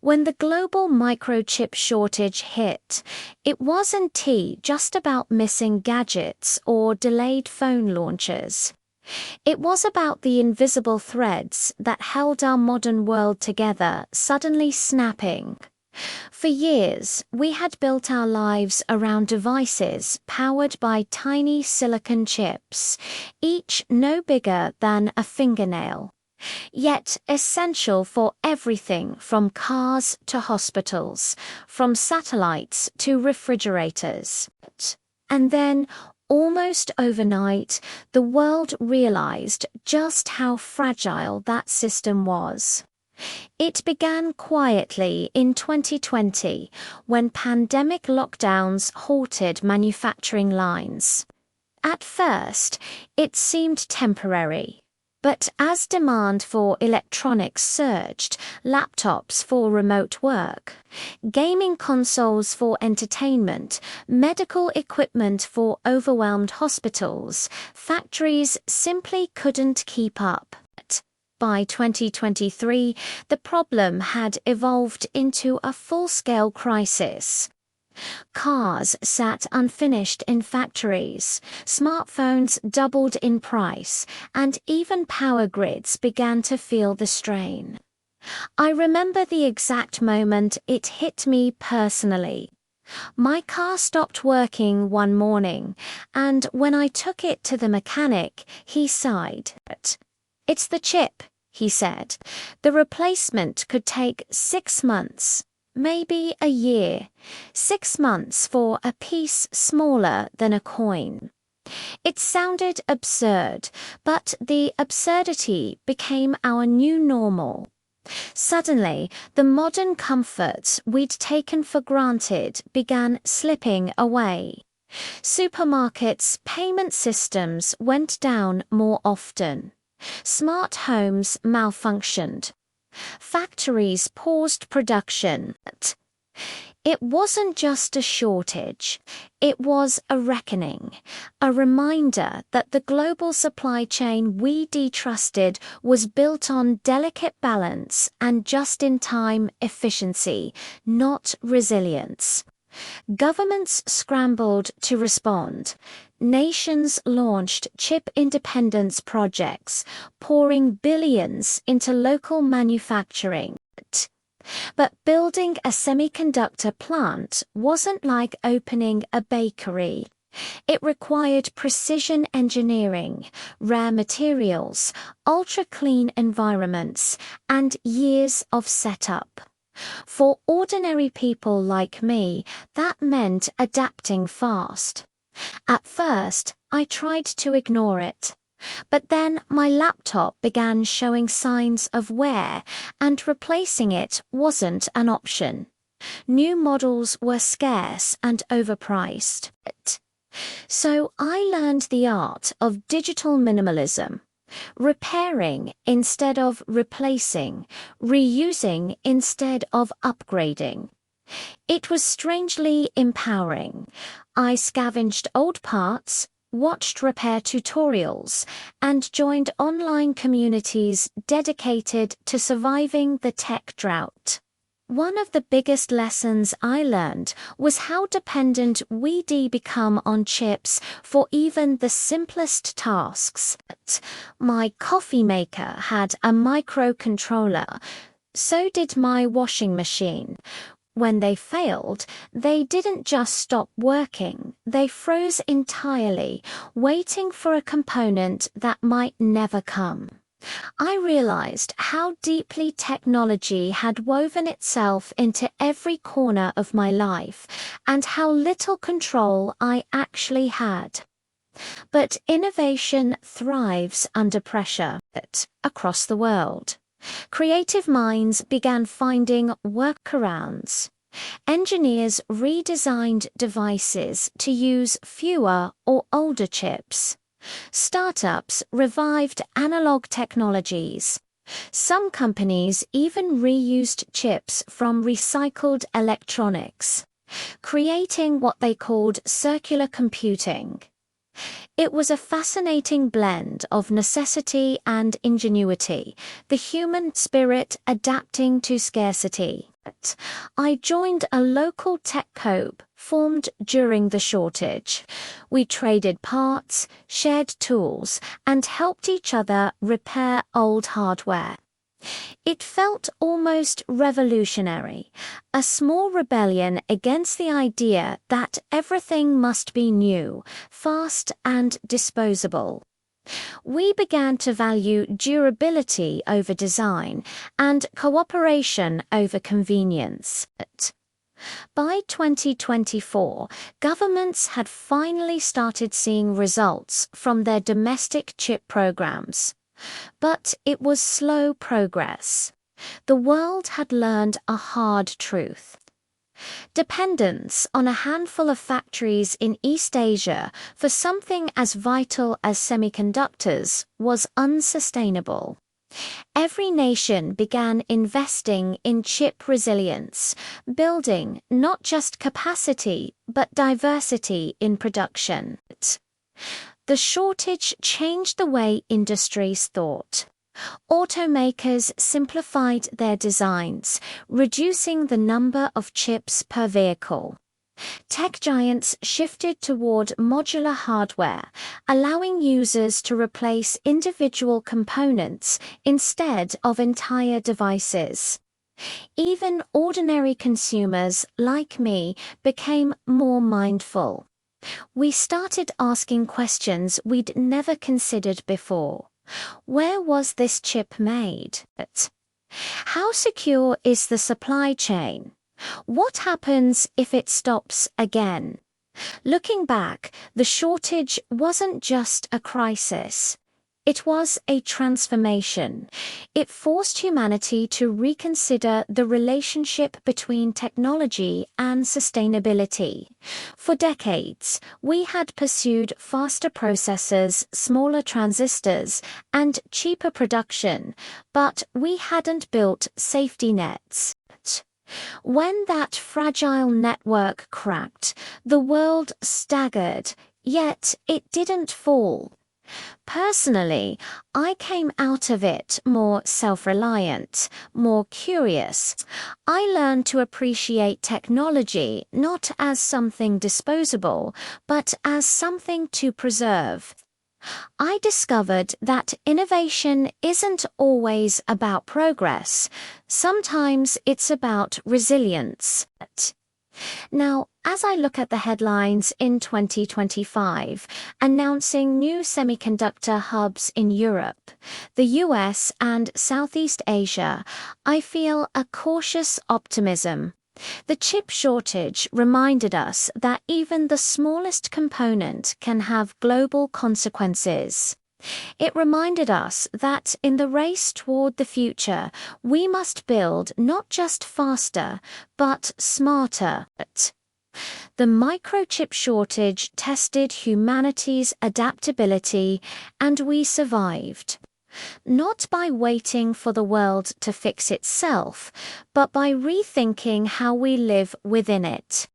When the global microchip shortage hit, it wasn't just about missing gadgets or delayed phone launches. It was about the invisible threads that held our modern world together suddenly snapping. For years, we had built our lives around devices powered by tiny silicon chips, each no bigger than a fingernail, yet essential for everything from cars to hospitals, from satellites to refrigerators. And then, almost overnight, the world realized just how fragile that system was. It began quietly in 2020 when pandemic lockdowns halted manufacturing lines. At first, it seemed temporary. But as demand for electronics surged, laptops for remote work, gaming consoles for entertainment, medical equipment for overwhelmed hospitals, factories simply couldn't keep up. By 2023, the problem had evolved into a full-scale crisis. Cars sat unfinished in factories, smartphones doubled in price, and even power grids began to feel the strain. I remember the exact moment it hit me personally. My car stopped working one morning, and when I took it to the mechanic, he sighed. "It's the chip," he said. "The replacement could take 6 months. Maybe a year. 6 months for a piece smaller than a coin." It sounded absurd, but the absurdity became our new normal. Suddenly, the modern comforts we'd taken for granted began slipping away. Supermarkets' payment systems went down more often. Smart homes malfunctioned. Factories paused production. It wasn't just a shortage, it was a reckoning, a reminder that the global supply chain we trusted was built on delicate balance and just-in-time efficiency, not resilience. Governments scrambled to respond. Nations launched chip independence projects, pouring billions into local manufacturing. But building a semiconductor plant wasn't like opening a bakery. It required precision engineering, rare materials, ultra-clean environments, and years of setup. For ordinary people like me, that meant adapting fast. At first, I tried to ignore it. But then my laptop began showing signs of wear, and replacing it wasn't an option. New models were scarce and overpriced. So I learned the art of digital minimalism. Repairing instead of replacing, reusing instead of upgrading. It was strangely empowering. I scavenged old parts, watched repair tutorials, and joined online communities dedicated to surviving the tech drought. One of the biggest lessons I learned was how dependent we'd become on chips for even the simplest tasks. My coffee maker had a microcontroller. So did my washing machine. When they failed, they didn't just stop working, they froze entirely, waiting for a component that might never come. I realized how deeply technology had woven itself into every corner of my life, and how little control I actually had. But innovation thrives under pressure across the world. Creative minds began finding workarounds. Engineers redesigned devices to use fewer or older chips. Startups revived analog technologies. Some companies even reused chips from recycled electronics, creating what they called circular computing. It was a fascinating blend of necessity and ingenuity, the human spirit adapting to scarcity. I joined a local tech co-op formed during the shortage. We traded parts, shared tools, and helped each other repair old hardware. It felt almost revolutionary, a small rebellion against the idea that everything must be new, fast, and disposable. We began to value durability over design and cooperation over convenience. By 2024, governments had finally started seeing results from their domestic chip programs. But it was slow progress. The world had learned a hard truth. Dependence on a handful of factories in East Asia for something as vital as semiconductors was unsustainable. Every nation began investing in chip resilience, building not just capacity but diversity in production. The shortage changed the way industries thought. Automakers simplified their designs, reducing the number of chips per vehicle. Tech giants shifted toward modular hardware, allowing users to replace individual components instead of entire devices. Even ordinary consumers like me became more mindful. We started asking questions we'd never considered before. Where was this chip made? How secure is the supply chain? What happens if it stops again? Looking back, the shortage wasn't just a crisis. It was a transformation. It forced humanity to reconsider the relationship between technology and sustainability. For decades, we had pursued faster processors, smaller transistors, and cheaper production, but we hadn't built safety nets. When that fragile network cracked, the world staggered, yet it didn't fall. Personally, I came out of it more self-reliant, more curious. I learned to appreciate technology not as something disposable, but as something to preserve. I discovered that innovation isn't always about progress. Sometimes it's about resilience. Now, as I look at the headlines in 2025, announcing new semiconductor hubs in Europe, the US, and Southeast Asia, I feel a cautious optimism. The chip shortage reminded us that even the smallest component can have global consequences. It reminded us that in the race toward the future, we must build not just faster, but smarter. The microchip shortage tested humanity's adaptability, and we survived. Not by waiting for the world to fix itself, but by rethinking how we live within it.